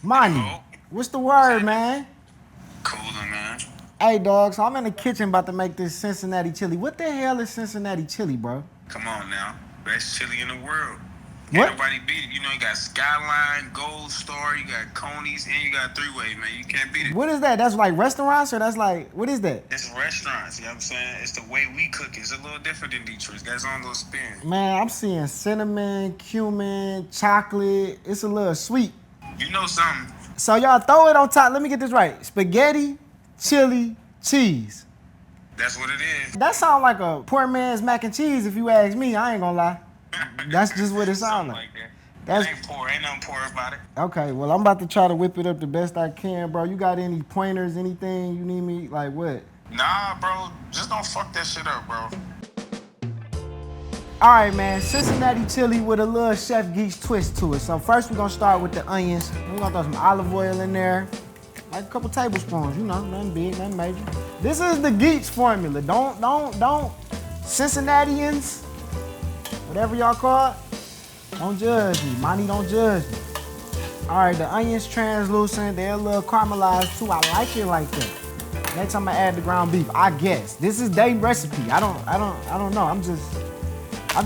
Money, Hello? what's the word, man? Cooler, man. Hey, dog, so I'm in the kitchen about to make this Cincinnati chili. What the hell is Cincinnati chili, bro? Come on now. Best chili in the world. Can't What? nobody beat it. You know, you got Skyline, Gold Star, you got Coney's, and you got three-way, man. You can't beat it. What is that? That's like restaurants, or that's like, what is that? It's restaurants, you know what I'm saying? It's the way we cook it. It's a little different than Detroit. It's got its own little spin. Man, I'm seeing cinnamon, cumin, chocolate. It's a little sweet. You know something? So y'all throw it on top. Let me get this right. Spaghetti, chili, cheese. That's what it is. That sounds like a poor man's mac and cheese if you ask me. I ain't gonna lie. That's just what it sounds Something like. that. That's It ain't poor. Ain't nothing poor about it. okay. Well, I'm about to try to whip it up the best I can, bro. You got any pointers, anything you need me, like what? Nah, bro. Just don't fuck that shit up, bro. All right, man. Cincinnati chili with a little Chef Geech twist to it. So first we're gonna start with the onions. We're gonna throw some olive oil in there. Like a couple tablespoons, you know, nothing big, nothing major. This is the Geech formula. Don't Cincinnatians, whatever y'all call it, don't judge me. Monty, don't judge me. All right, the onions translucent. They're a little caramelized too. I like it like that. Next, I'm gonna add the ground beef. I guess this is their recipe. I don't know. I'm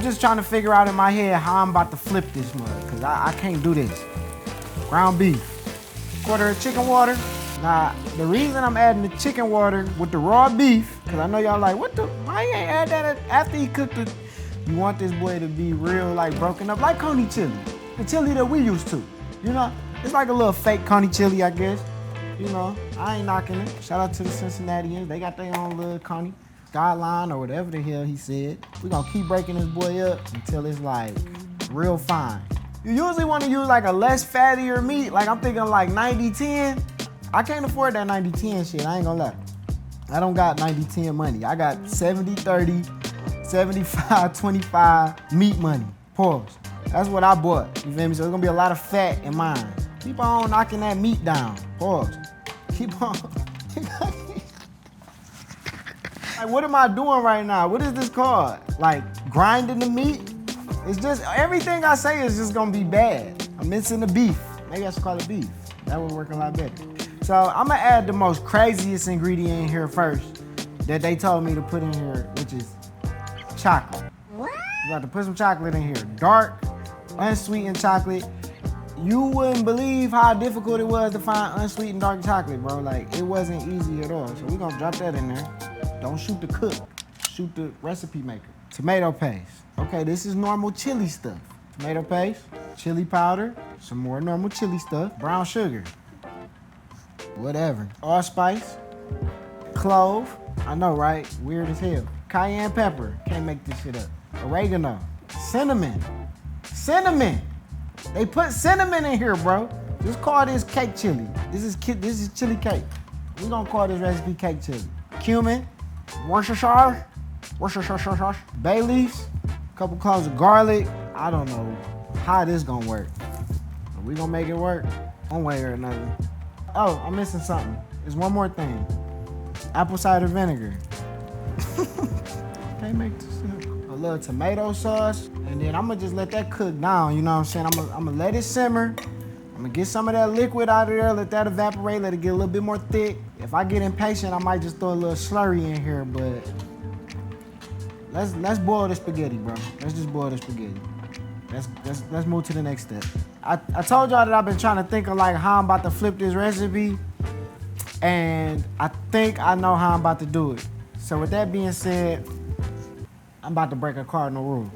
just trying to figure out in my head how I'm about to flip this mug, cause I can't do this. Ground beef, quarter of chicken water. Now, the reason I'm adding the chicken water with the raw beef, cause I know y'all like, why you ain't add that after he cooked it? You want this boy to be real, like broken up, like Coney chili, the chili that we used to. You know, it's like a little fake Coney chili, I guess. You know, I ain't knocking it. Shout out to the Cincinnatians. They got their own little Coney. Skyline or whatever the hell he said. We're gonna keep breaking this boy up until it's like real fine. You usually wanna use like a less fattier meat. Like I'm thinking like 90-10. I can't afford that 90-10 shit, I ain't gonna lie. I don't got 90-10 money. I got 70-30, 75-25 meat money. Pause. That's what I bought. You feel me? So there's gonna be a lot of fat in mine. Keep on knocking that meat down. Pause. Keep on. Like, what am I doing right now? What is this called? Like grinding the meat? It's just, everything I say is just gonna be bad. I'm missing the beef. Maybe I should call it beef. That would work a lot better. So I'm gonna add the most craziest ingredient in here first that they told me to put in here, which is chocolate. What? You got to put some chocolate in here. Dark, unsweetened chocolate. You wouldn't believe how difficult it was to find unsweetened dark chocolate, bro. Like, it wasn't easy at all. So we're gonna drop that in there. Don't shoot the cook, shoot the recipe maker. Tomato paste. Okay, this is normal chili stuff. Tomato paste, chili powder, some more normal chili stuff, brown sugar, whatever. Allspice, clove, I know, right? Weird as hell. Cayenne pepper, can't make this shit up. Oregano, cinnamon. They put cinnamon in here, bro. Just call this cake chili. This is chili cake. We're gonna call this recipe cake chili. Cumin, Worcestershire, bay leaves, a couple cloves of garlic. I don't know how this gonna work. But we gonna make it work one way or another. Oh, I'm missing something. There's one more thing. Apple cider vinegar. Can't make this up. A little tomato sauce, and then I'm gonna just let that cook down, you know what I'm saying? I'm gonna let it simmer. I'm gonna get some of that liquid out of there, let that evaporate, let it get a little bit more thick. If I get impatient, I might just throw a little slurry in here, but let's boil the spaghetti, bro. Let's just boil the spaghetti. Let's move to the next step. I told y'all that I've been trying to think of like how I'm about to flip this recipe, and I think I know how I'm about to do it. So with that being said, I'm about to break a cardinal rule.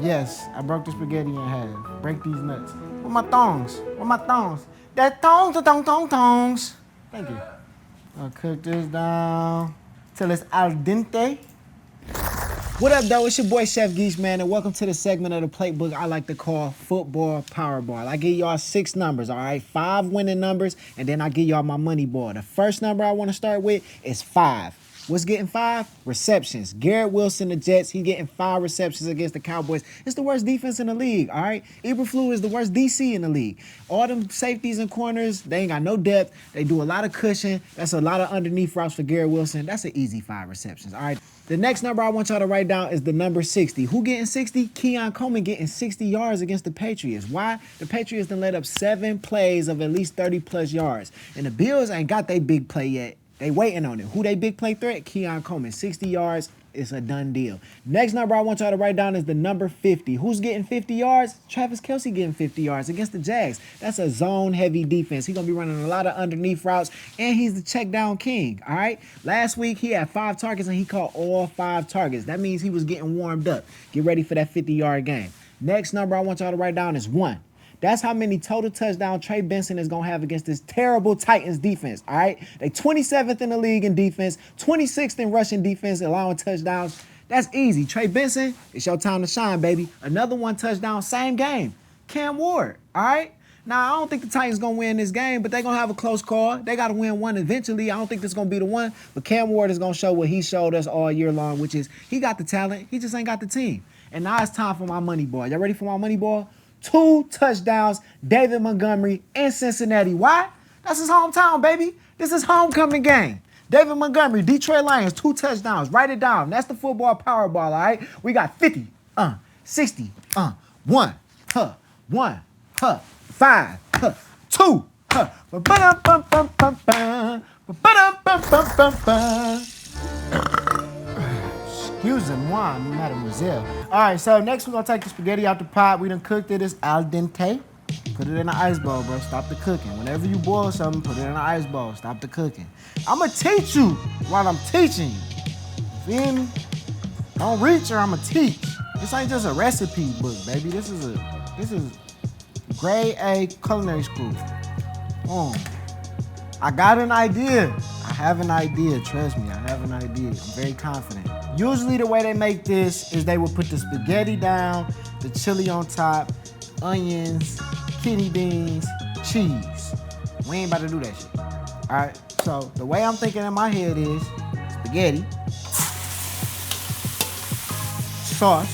Yes, I broke the spaghetti in half. Break these nuts. Where my thongs? That thongs. Thank you. I'll cook this down till it's al dente. What up, though? It's your boy, Chef Geech, man, and welcome to the segment of the Platebook I like to call Football Powerball. I give y'all 6 numbers, all right? 5 winning numbers, and then I give y'all my money ball. The first number I want to start with is 5. What's getting 5? Receptions. Garrett Wilson, the Jets, he getting 5 receptions against the Cowboys. It's the worst defense in the league, all right? Eberflus is the worst DC in the league. All them safeties and corners, they ain't got no depth. They do a lot of cushion. That's a lot of underneath routes for Garrett Wilson. That's an easy 5 receptions, all right? The next number I want y'all to write down is the number 60. Who getting 60? Keon Coleman getting 60 yards against the Patriots. Why? The Patriots done let up 7 plays of at least 30-plus yards. And the Bills ain't got their big play yet. They waiting on it. Who they big play threat? Keon Coleman. 60 yards. It's a done deal. Next number I want y'all to write down is the number 50. Who's getting 50 yards? Travis Kelce getting 50 yards against the Jags. That's a zone-heavy defense. He's going to be running a lot of underneath routes, and he's the check-down king, all right? Last week, he had 5 targets, and he caught all 5 targets. That means he was getting warmed up. Get ready for that 50-yard game. Next number I want y'all to write down is 1. That's how many total touchdowns Trey Benson is going to have against this terrible Titans defense, all right? They 27th in the league in defense, 26th in rushing defense, allowing touchdowns. That's easy. Trey Benson, it's your time to shine, baby. Another 1 touchdown, same game. Cam Ward, all right? Now, I don't think the Titans going to win this game, but they're going to have a close call. They got to win one eventually. I don't think this is going to be the one, but Cam Ward is going to show what he showed us all year long, which is he got the talent. He just ain't got the team. And now it's time for my money ball. Y'all ready for my money ball? 2 touchdowns, David Montgomery in Cincinnati. Why? That's his hometown, baby. This is homecoming game. David Montgomery, Detroit Lions, 2 touchdowns. Write it down. That's the football Powerball, all right? We got 50, 60, 1, 1, 5, 2, Excusez-moi, mademoiselle. All right, so next we're going to take the spaghetti out the pot. We done cooked it. It's al dente. Put it in the ice bowl, bro. Stop the cooking. Whenever you boil something, put it in the ice bowl. Stop the cooking. I'm going to teach you while I'm teaching you. Feel me? Don't reach or I'm going to teach. This ain't just a recipe book, baby. This is grade A culinary school. I got an idea. I have an idea, trust me, I have an idea. I'm very confident. Usually the way they make this is they will put the spaghetti down, the chili on top, onions, kidney beans, cheese. We ain't about to do that shit. All right, so the way I'm thinking in my head is spaghetti, sauce.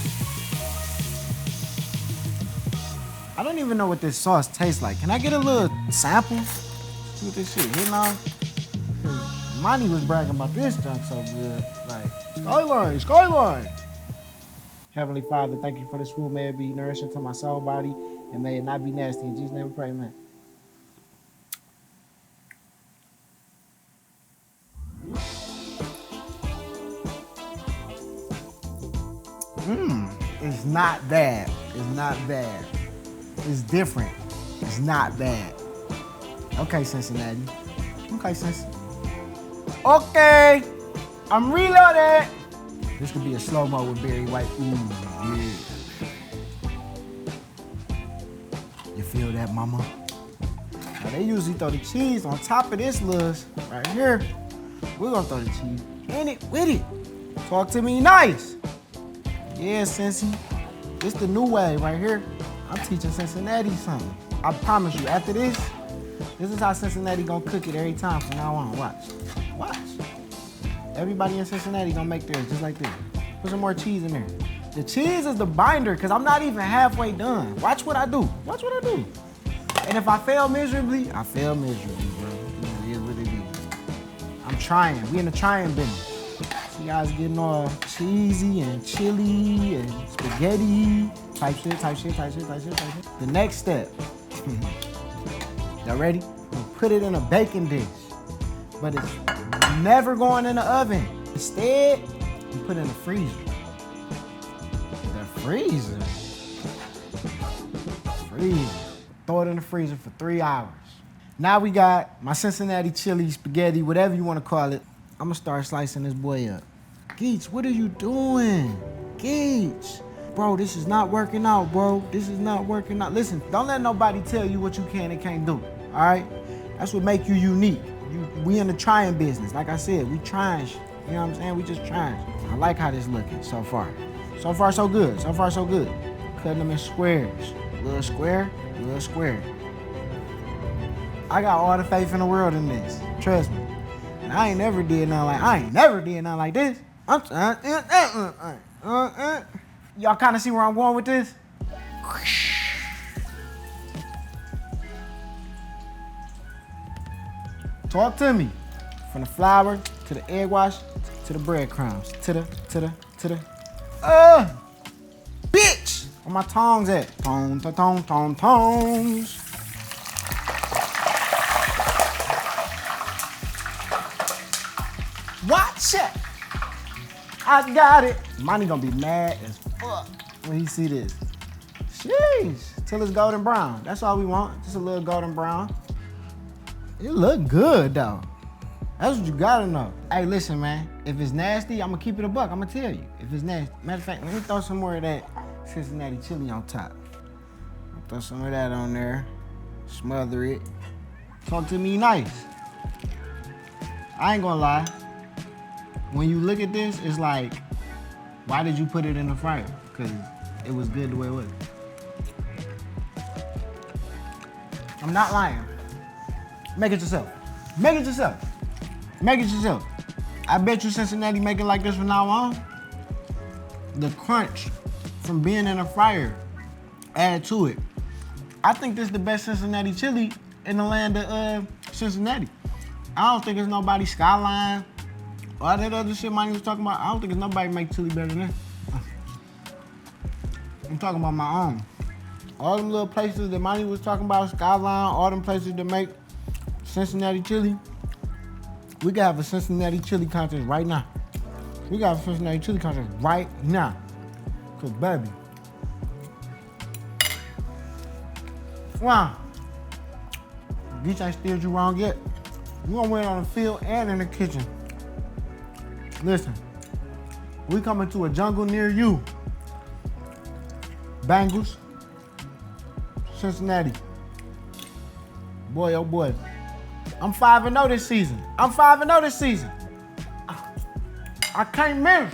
I don't even know what this sauce tastes like. Can I get a little sample? See what this shit hitting on? Monty was bragging about this junk so good. Like, Skyline. Heavenly Father, thank you for this food. May it be nourishing to my soul, body, and may it not be nasty. In Jesus' name we pray, amen. It's not bad. It's not bad. It's different. It's not bad. Okay, Cincinnati. Okay, Cincinnati. Okay, I'm reloaded. This could be a slow-mo with Barry White. Ooh, yeah. You feel that, mama? Now, they usually throw the cheese on top of this list right here. We're gonna throw the cheese in it with it. Talk to me nice. Yeah, Cincy. This the new way right here. I'm teaching Cincinnati something. I promise you, after this is how Cincinnati gonna cook it every time from now on. Watch. Watch. Everybody in Cincinnati gonna make theirs just like this. Put some more cheese in there. The cheese is the binder, because I'm not even halfway done. Watch what I do. Watch what I do. And if I fail miserably, I fail miserably, bro. It is what it is. I'm trying. We in the trying business. See guys getting all cheesy and chili and spaghetti. Type shit. The next step. Y'all ready? We'll put it in a baking dish. But it's never going in the oven. Instead, you put it in the freezer. The freezer? Throw it in the freezer for 3 hours. Now we got my Cincinnati chili, spaghetti, whatever you want to call it. I'm going to start slicing this boy up. Geech, what are you doing? Geech. Bro, this is not working out, bro. This is not working out. Listen, don't let nobody tell you what you can and can't do, all right? That's what make you unique. We in the trying business. Like I said, we trying. You know what I'm saying? We just trying. I like how this looking so far. So far, so good. So far, so good. Cutting them in squares. Little square, little square. I got all the faith in the world in this. Trust me. I ain't never did nothing like this. Y'all kind of see where I'm going with this? Talk to me. From the flour to the egg wash to the breadcrumbs to the bitch. Where my tongs at? Tongs. Watch it. I got it. Monty gonna be mad as fuck when he see this. Sheesh. Till it's golden brown. That's all we want. Just a little golden brown. It look good though. That's what you gotta know. Hey, listen, man. If it's nasty, I'm gonna keep it a buck. I'm gonna tell you. If it's nasty. Matter of fact, let me throw some more of that Cincinnati chili on top. Throw some of that on there. Smother it. Talk to me nice. I ain't gonna lie. When you look at this, it's like, why did you put it in the fryer? Because it was good the way it was. I'm not lying. Make it yourself. Make it yourself. Make it yourself. I bet you Cincinnati make it like this from now on. The crunch from being in a fryer, add to it. I think this is the best Cincinnati chili in the land of Cincinnati. I don't think there's nobody Skyline, all that other shit Monty was talking about. I don't think there's nobody make chili better than this. I'm talking about my own. All them little places that Monty was talking about, Skyline, all them places that make Cincinnati chili. We can have a Cincinnati chili contest right now. We got a Cincinnati chili contest right now. Cause baby. Wow. Geech ain't steered you wrong yet. You gonna win on the field and in the kitchen. Listen, we coming to a jungle near you. Bengals, Cincinnati. Boy, oh boy. I'm 5-0 this season. I can't miss.